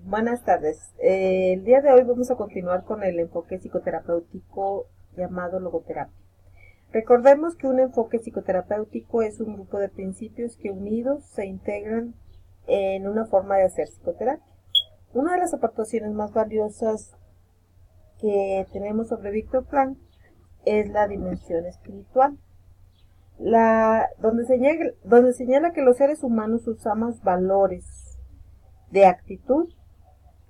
Buenas tardes. El día de hoy vamos a continuar con el enfoque psicoterapéutico llamado logoterapia. Recordemos que un enfoque psicoterapéutico es un grupo de principios que unidos se integran en una forma de hacer psicoterapia. Una de las aportaciones más valiosas que tenemos sobre Viktor Frankl es la dimensión espiritual, donde señala que los seres humanos usamos valores de actitud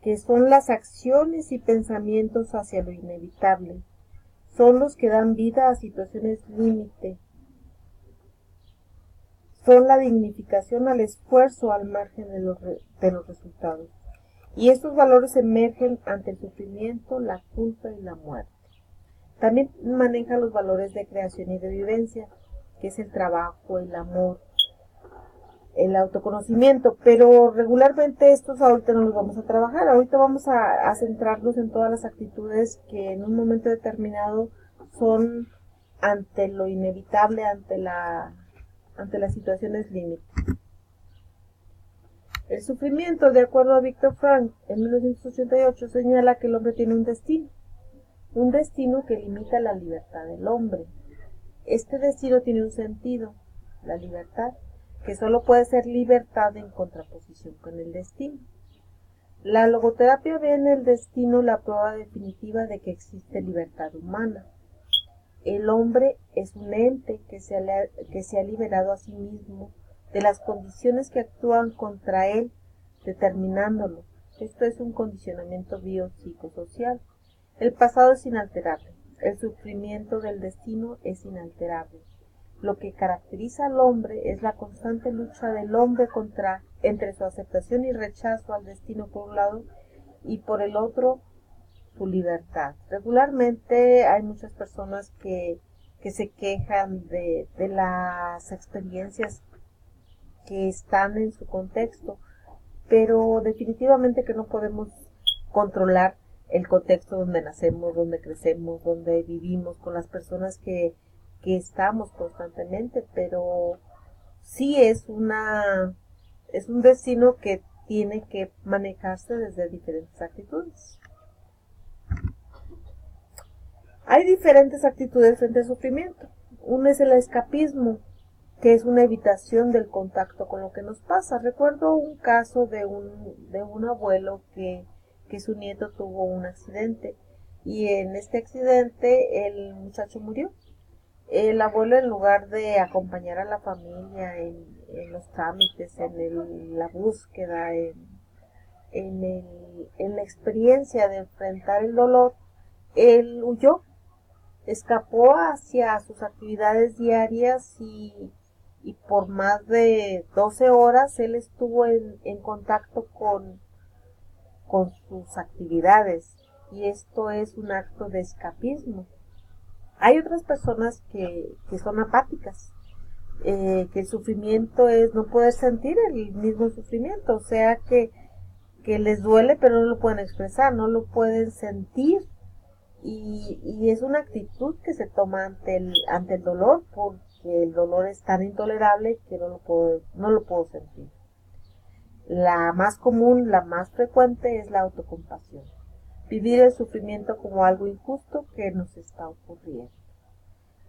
que son las acciones y pensamientos hacia lo inevitable, son los que dan vida a situaciones límite, son la dignificación al esfuerzo al margen de los resultados. Y estos valores emergen ante el sufrimiento, la culpa y la muerte. También maneja los valores de creación y de vivencia, que es el trabajo, el amor, el autoconocimiento, pero regularmente estos ahorita no los vamos a trabajar. Ahorita vamos a centrarnos en todas las actitudes que en un momento determinado son ante lo inevitable, ante las situaciones límite. El sufrimiento, de acuerdo a Viktor Frankl, en 1988 señala que el hombre tiene un destino que limita la libertad del hombre. Este destino tiene un sentido, la libertad, que solo puede ser libertad en contraposición con el destino. La logoterapia ve en el destino la prueba definitiva de que existe libertad humana. El hombre es un ente que se ha liberado a sí mismo de las condiciones que actúan contra él, determinándolo. Esto es un condicionamiento biopsicosocial. El pasado es inalterable. El sufrimiento del destino es inalterable. Lo que caracteriza al hombre es la constante lucha del hombre entre su aceptación y rechazo al destino por un lado y por el otro su libertad. Regularmente hay muchas personas que se quejan de las experiencias que están en su contexto, pero definitivamente que no podemos controlar el contexto donde nacemos, donde crecemos, donde vivimos, con las personas que estamos constantemente, pero sí es un destino que tiene que manejarse desde diferentes actitudes. Hay diferentes actitudes frente al sufrimiento. Uno es el escapismo, que es una evitación del contacto con lo que nos pasa. Recuerdo un caso de un abuelo que su nieto tuvo un accidente y en este accidente el muchacho murió. El abuelo, en lugar de acompañar a la familia en los trámites, la búsqueda, en la experiencia de enfrentar el dolor, él huyó, escapó hacia sus actividades diarias y por más de 12 horas él estuvo en contacto con sus actividades, y esto es un acto de escapismo. Hay otras personas que son apáticas, que el sufrimiento es no poder sentir el mismo sufrimiento, o sea que les duele pero no lo pueden expresar, no lo pueden sentir, y es una actitud que se toma ante el dolor, porque el dolor es tan intolerable que no lo puedo sentir. La más común, la más frecuente es la autocompasión. Vivir el sufrimiento como algo injusto que nos está ocurriendo.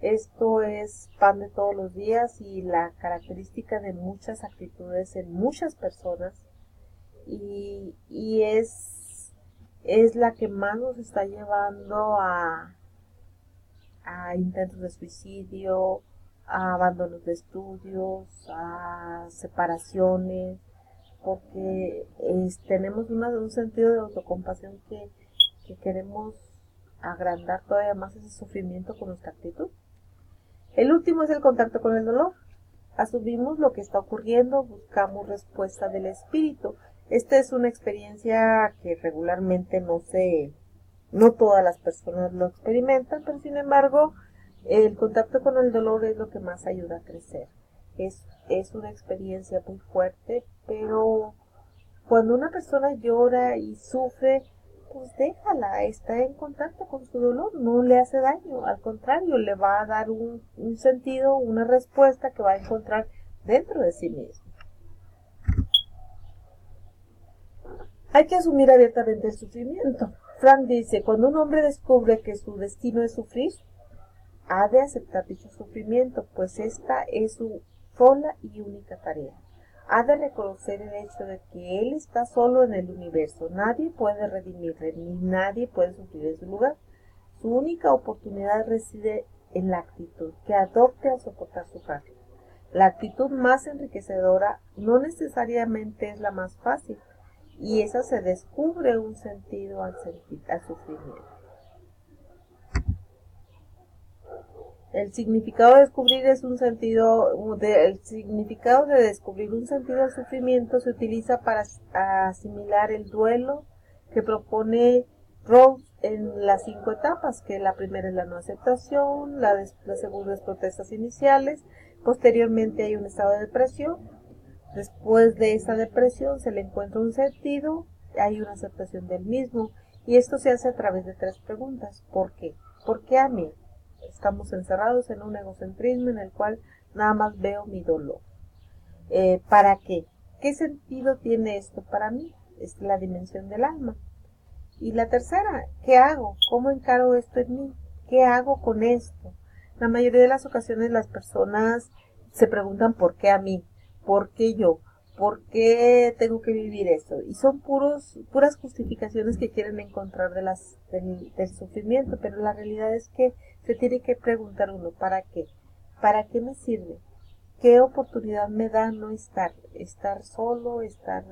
Esto es pan de todos los días y la característica de muchas actitudes en muchas personas, y es la que más nos está llevando a intentos de suicidio, a abandonos de estudios, a separaciones, porque tenemos un sentido de autocompasión que queremos agrandar todavía más ese sufrimiento con nuestra actitud. El último es el contacto con el dolor. Asumimos lo que está ocurriendo, buscamos respuesta del espíritu. Esta es una experiencia que regularmente no todas las personas lo experimentan, pero sin embargo, el contacto con el dolor es lo que más ayuda a crecer. Es una experiencia muy fuerte, pero cuando una persona llora y sufre, pues déjala, está en contacto con su dolor, no le hace daño, al contrario, le va a dar un sentido, una respuesta que va a encontrar dentro de sí mismo. Hay que asumir abiertamente el sufrimiento. Frank dice, cuando un hombre descubre que su destino es sufrir, ha de aceptar dicho sufrimiento, pues esta es su sola y única tarea. Ha de reconocer el hecho de que él está solo en el universo. Nadie puede redimirle, ni nadie puede sufrir en su lugar. Su única oportunidad reside en la actitud que adopte al soportar su carga. La actitud más enriquecedora no necesariamente es la más fácil, y esa se descubre un sentido al sufrimiento. El significado de descubrir el significado de descubrir un sentido al sufrimiento se utiliza para asimilar el duelo que propone Rose en las 5 etapas, que la primera es la no aceptación, la segunda es protestas iniciales, posteriormente hay un estado de depresión, después de esa depresión se le encuentra un sentido, hay una aceptación del mismo, y esto se hace a través de 3 preguntas. ¿Por qué? ¿Por qué a mí? Estamos encerrados en un egocentrismo en el cual nada más veo mi dolor. ¿Para qué? ¿Qué sentido tiene esto para mí? Es la dimensión del alma. Y la tercera, ¿qué hago? ¿Cómo encaro esto en mí? ¿Qué hago con esto? La mayoría de las ocasiones las personas se preguntan ¿por qué a mí? ¿Por qué yo? ¿Por qué tengo que vivir esto? Y son puras justificaciones que quieren encontrar del sufrimiento, pero la realidad es que se tiene que preguntar uno, ¿para qué? ¿Para qué me sirve? ¿Qué oportunidad me da no estar solo, estar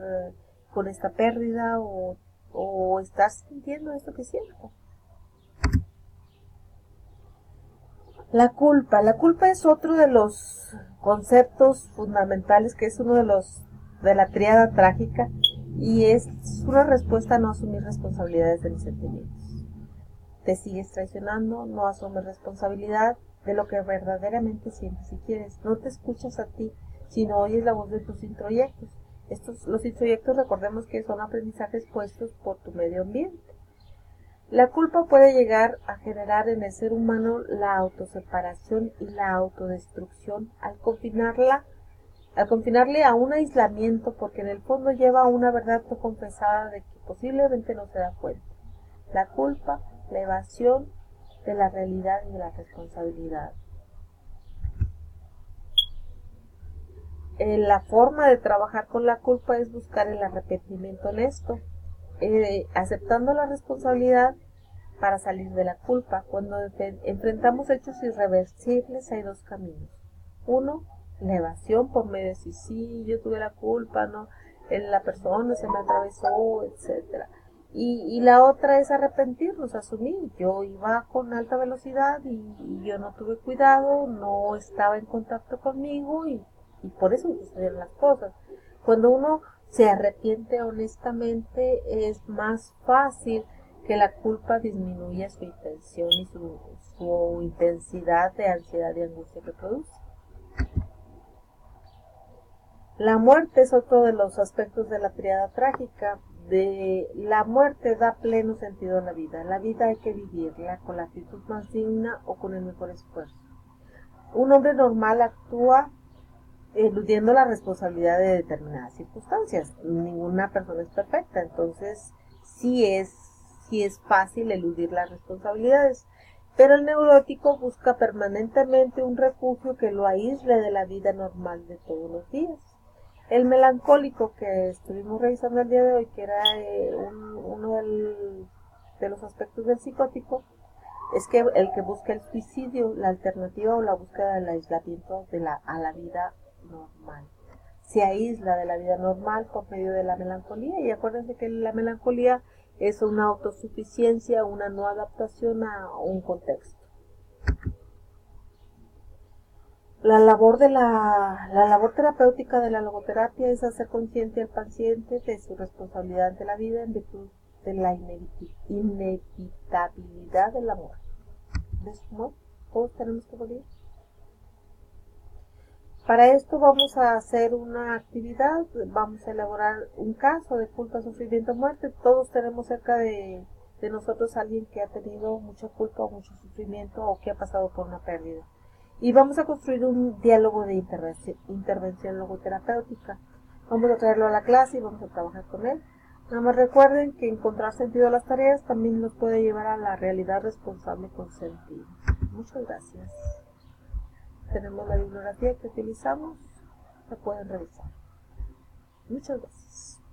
con esta pérdida o estar sintiendo esto que siento? La culpa es otro de los conceptos fundamentales, que es uno de la tríada trágica, y es una respuesta a no asumir responsabilidades de mis sentimientos. Te sigues traicionando, no asumes responsabilidad de lo que verdaderamente sientes y quieres. No te escuchas a ti, sino oyes la voz de tus introyectos. Los introyectos, recordemos que son aprendizajes puestos por tu medio ambiente. La culpa puede llegar a generar en el ser humano la autoseparación y la autodestrucción al confinarle a un aislamiento, porque en el fondo lleva a una verdad no confesada de que posiblemente no se da cuenta. La culpa, la evasión de la realidad y de la responsabilidad. La forma de trabajar con la culpa es buscar el arrepentimiento honesto, aceptando la responsabilidad para salir de la culpa. Cuando enfrentamos hechos irreversibles hay 2 caminos. Uno, la evasión por medio de decir, sí, yo tuve la culpa, no, la persona se me atravesó, etcétera. Y la otra es arrepentirnos, asumir, yo iba con alta velocidad y yo no tuve cuidado, no estaba en contacto conmigo y por eso sucedieron las cosas. Cuando uno se arrepiente honestamente es más fácil que la culpa disminuya su intención y su intensidad de ansiedad y angustia que produce. La muerte es otro de los aspectos de la tríada trágica. La muerte da pleno sentido a la vida. La vida hay que vivirla con la actitud más digna o con el mejor esfuerzo. Un hombre normal actúa eludiendo la responsabilidad de determinadas circunstancias. Ninguna persona es perfecta, entonces sí es fácil eludir las responsabilidades. Pero el neurótico busca permanentemente un refugio que lo aísle de la vida normal de todos los días. El melancólico, que estuvimos revisando el día de hoy, que era uno de los aspectos del psicótico, es que el que busca el suicidio, la alternativa o la búsqueda del aislamiento a la vida normal. Se aísla de la vida normal por medio de la melancolía, y acuérdense que la melancolía es una autosuficiencia, una no adaptación a un contexto. La labor terapéutica de la logoterapia es hacer consciente al paciente de su responsabilidad ante la vida en virtud de la inevitabilidad del amor. ¿De su amor? Todos tenemos que morir. Para esto vamos a hacer una actividad, vamos a elaborar un caso de culpa, sufrimiento, muerte. Todos tenemos cerca de nosotros alguien que ha tenido mucha culpa o mucho sufrimiento o que ha pasado por una pérdida. Y vamos a construir un diálogo de intervención logoterapéutica. Vamos a traerlo a la clase y vamos a trabajar con él. Nada más recuerden que encontrar sentido a las tareas también nos puede llevar a la realidad responsable con sentido. Muchas gracias. Tenemos la bibliografía que utilizamos, la pueden revisar. Muchas gracias.